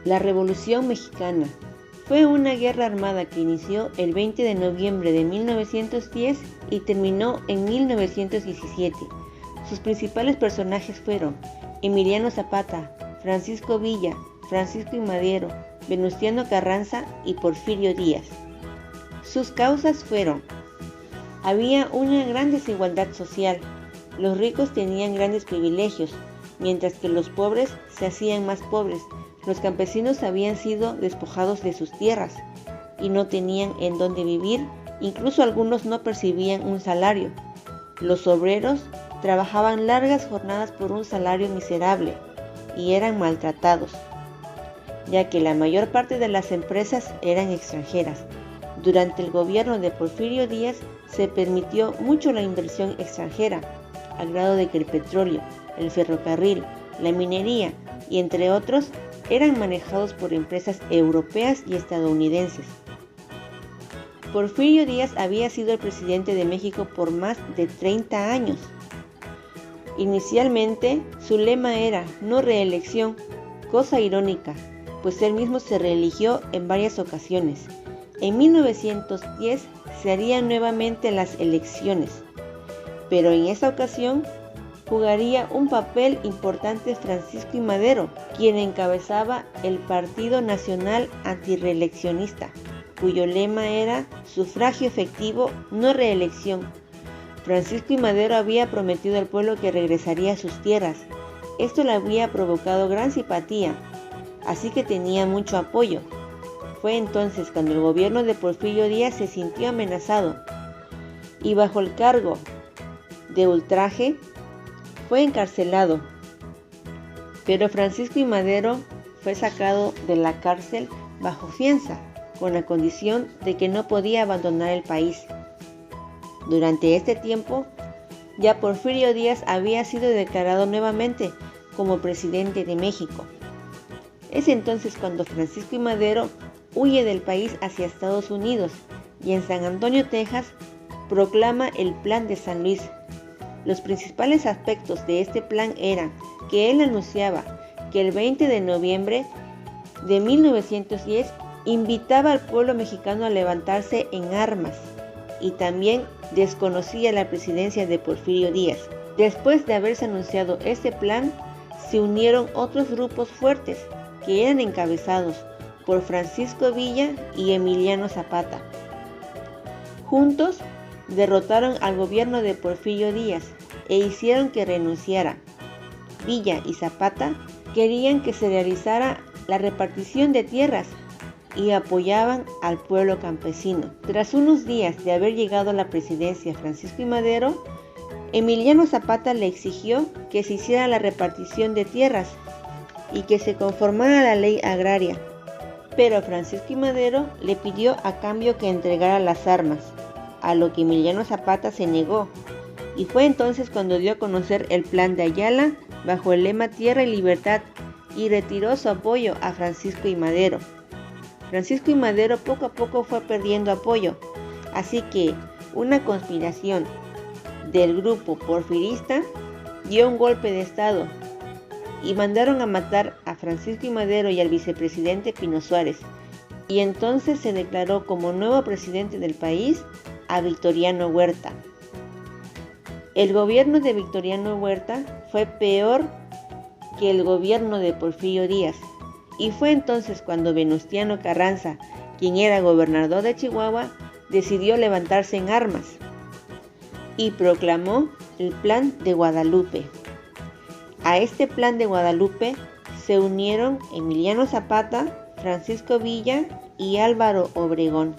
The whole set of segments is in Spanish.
La Revolución Mexicana fue una guerra armada que inició el 20 de noviembre de 1910 y terminó en 1917. Sus principales personajes fueron Emiliano Zapata, Francisco Villa, Francisco I. Madero, Venustiano Carranza y Porfirio Díaz. Sus causas fueron: había una gran desigualdad social, los ricos tenían grandes privilegios, mientras que los pobres se hacían más pobres. Los campesinos habían sido despojados de sus tierras y no tenían en dónde vivir, incluso algunos no percibían un salario. Los obreros trabajaban largas jornadas por un salario miserable y eran maltratados, ya que la mayor parte de las empresas eran extranjeras. Durante el gobierno de Porfirio Díaz se permitió mucho la inversión extranjera, al grado de que el petróleo, el ferrocarril, la minería y entre otros eran manejados por empresas europeas y estadounidenses. Porfirio Díaz había sido el presidente de México por más de 30 años. Inicialmente, su lema era no reelección, cosa irónica, pues él mismo se reeligió en varias ocasiones. En 1910 se harían nuevamente las elecciones, pero en esa ocasión jugaría un papel importante Francisco I. Madero, quien encabezaba el Partido Nacional Antirreeleccionista, cuyo lema era sufragio efectivo, no reelección. Francisco I. Madero había prometido al pueblo que regresaría a sus tierras. Esto le había provocado gran simpatía, así que tenía mucho apoyo. Fue entonces cuando el gobierno de Porfirio Díaz se sintió amenazado y bajo el cargo de ultraje fue encarcelado, pero Francisco I. Madero fue sacado de la cárcel bajo fianza, con la condición de que no podía abandonar el país. Durante este tiempo, ya Porfirio Díaz había sido declarado nuevamente como presidente de México. Es entonces cuando Francisco I. Madero huye del país hacia Estados Unidos y en San Antonio, Texas, proclama el Plan de San Luis. Los principales aspectos de este plan eran que él anunciaba que el 20 de noviembre de 1910 invitaba al pueblo mexicano a levantarse en armas y también desconocía la presidencia de Porfirio Díaz. Después de haberse anunciado este plan, se unieron otros grupos fuertes que eran encabezados por Francisco Villa y Emiliano Zapata. Juntos derrotaron al gobierno de Porfirio Díaz e hicieron que renunciara. Villa y Zapata querían que se realizara la repartición de tierras y apoyaban al pueblo campesino. Tras unos días de haber llegado a la presidencia Francisco I. Madero, Emiliano Zapata le exigió que se hiciera la repartición de tierras y que se conformara la ley agraria. Pero Francisco I. Madero le pidió a cambio que entregara las armas, a lo que Emiliano Zapata se negó, y fue entonces cuando dio a conocer el Plan de Ayala bajo el lema Tierra y Libertad y retiró su apoyo a Francisco I. Madero. Francisco I. Madero poco a poco fue perdiendo apoyo, así que una conspiración del grupo porfirista dio un golpe de estado y mandaron a matar a Francisco I. Madero y al vicepresidente Pino Suárez, y entonces se declaró como nuevo presidente del país a Victoriano Huerta. El gobierno de Victoriano Huerta fue peor que el gobierno de Porfirio Díaz, y fue entonces cuando Venustiano Carranza, quien era gobernador de Chihuahua, decidió levantarse en armas y proclamó el Plan de Guadalupe. A este Plan de Guadalupe se unieron Emiliano Zapata, Francisco Villa y Álvaro Obregón,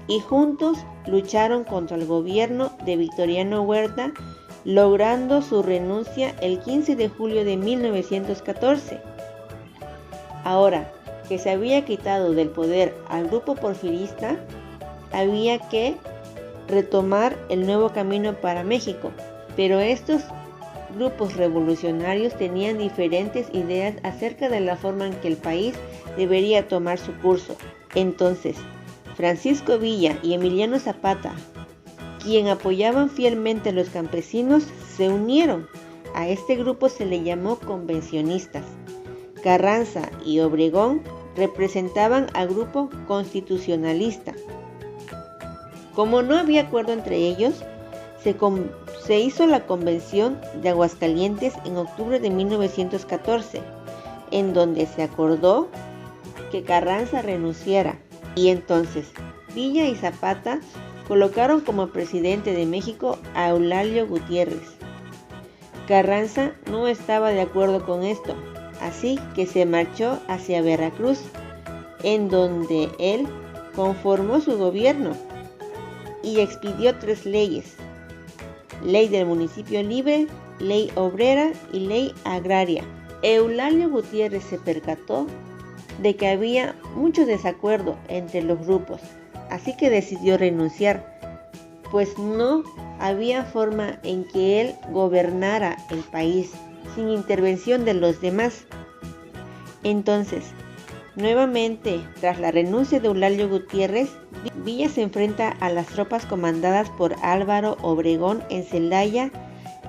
y juntos lucharon contra el gobierno de Victoriano Huerta, logrando su renuncia el 15 de julio de 1914. Ahora que se había quitado del poder al grupo porfirista, había que retomar el nuevo camino para México, pero estos grupos revolucionarios tenían diferentes ideas acerca de la forma en que el país debería tomar su curso. Entonces, Francisco Villa y Emiliano Zapata, quien apoyaban fielmente a los campesinos, se unieron. A este grupo se le llamó convencionistas. Carranza y Obregón representaban al grupo constitucionalista. Como no había acuerdo entre ellos, se hizo la Convención de Aguascalientes en octubre de 1914, en donde se acordó que Carranza renunciara, y entonces Villa y Zapata colocaron como presidente de México a Eulalio Gutiérrez. Carranza no estaba de acuerdo con esto, así que se marchó hacia Veracruz, en donde él conformó su gobierno y expidió 3 leyes: Ley del Municipio Libre, Ley Obrera y Ley Agraria. Eulalio Gutiérrez se percató de que había mucho desacuerdo entre los grupos, así que decidió renunciar, pues no había forma en que él gobernara el país sin intervención de los demás. Entonces, nuevamente, tras la renuncia de Eulalio Gutiérrez, Villa se enfrenta a las tropas comandadas por Álvaro Obregón en Celaya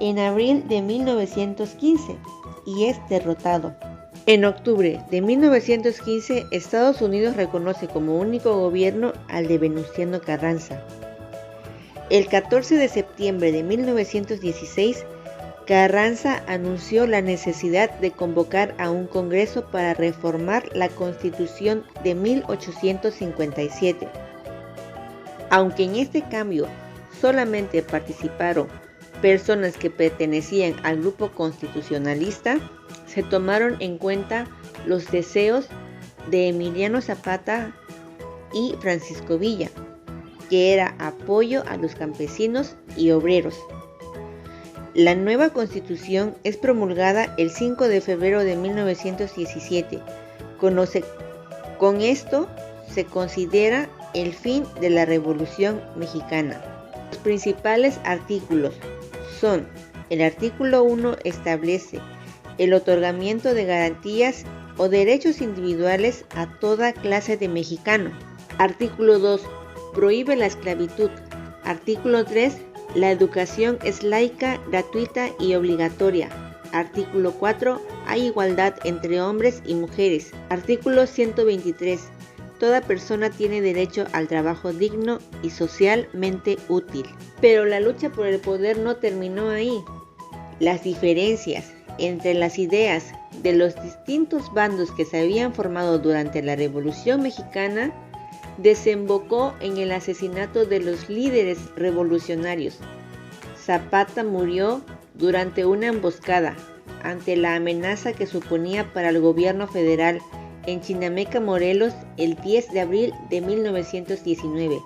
en abril de 1915 y es derrotado. En octubre de 1915, Estados Unidos reconoce como único gobierno al de Venustiano Carranza. El 14 de septiembre de 1916, Carranza anunció la necesidad de convocar a un congreso para reformar la Constitución de 1857. Aunque en este cambio solamente participaron personas que pertenecían al grupo constitucionalista, se tomaron en cuenta los deseos de Emiliano Zapata y Francisco Villa, que era apoyo a los campesinos y obreros. La nueva Constitución es promulgada el 5 de febrero de 1917. Con esto se considera el fin de la Revolución Mexicana. Los principales artículos son: el artículo 1 establece el otorgamiento de garantías o derechos individuales a toda clase de mexicano. Artículo 2. Prohíbe la esclavitud. Artículo 3. La educación es laica, gratuita y obligatoria. Artículo 4. Hay igualdad entre hombres y mujeres. Artículo 123. Toda persona tiene derecho al trabajo digno y socialmente útil. Pero la lucha por el poder no terminó ahí. Las diferencias entre las ideas de los distintos bandos que se habían formado durante la Revolución Mexicana desembocó en el asesinato de los líderes revolucionarios. Zapata murió durante una emboscada ante la amenaza que suponía para el gobierno federal en Chinameca, Morelos, el 10 de abril de 1919.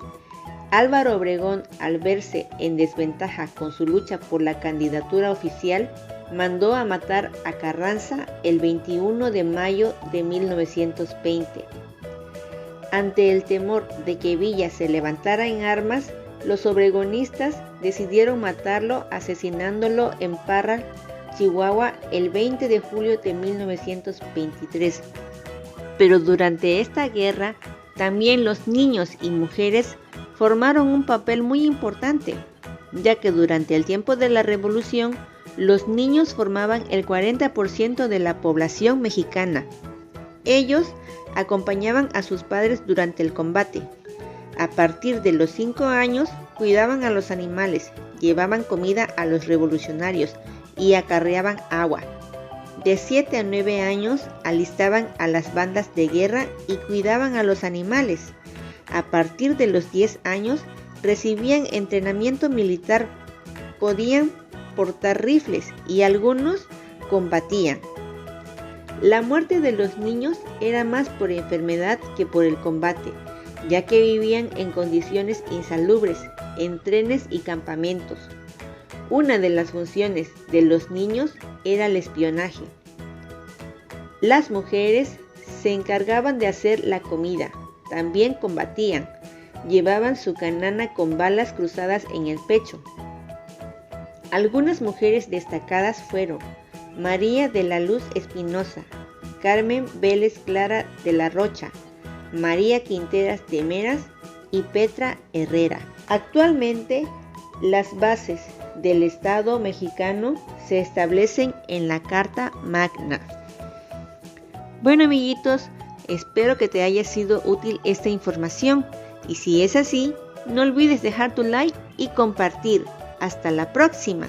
Álvaro Obregón, al verse en desventaja con su lucha por la candidatura oficial, mandó a matar a Carranza el 21 de mayo de 1920. Ante el temor de que Villa se levantara en armas, los obregonistas decidieron matarlo asesinándolo en Parral, Chihuahua, el 20 de julio de 1923. Pero durante esta guerra, también los niños y mujeres formaron un papel muy importante, ya que durante el tiempo de la Revolución, los niños formaban el 40% de la población mexicana. Ellos acompañaban a sus padres durante el combate. A partir de los 5 años, cuidaban a los animales, llevaban comida a los revolucionarios y acarreaban agua. De 7 a 9 años, alistaban a las bandas de guerra y cuidaban a los animales. A partir de los 10 años, recibían entrenamiento militar, podían portar rifles y algunos combatían. La muerte de los niños era más por enfermedad que por el combate, ya que vivían en condiciones insalubres, en trenes y campamentos. Una de las funciones de los niños era el espionaje. Las mujeres se encargaban de hacer la comida, también combatían, llevaban su canana con balas cruzadas en el pecho. Algunas mujeres destacadas fueron María de la Luz Espinosa, Carmen Vélez Clara de la Rocha, María Quinteras de Meras y Petra Herrera. Actualmente, las bases del Estado mexicano se establecen en la Carta Magna. Bueno, amiguitos, espero que te haya sido útil esta información y si es así, no olvides dejar tu like y compartir. Hasta la próxima.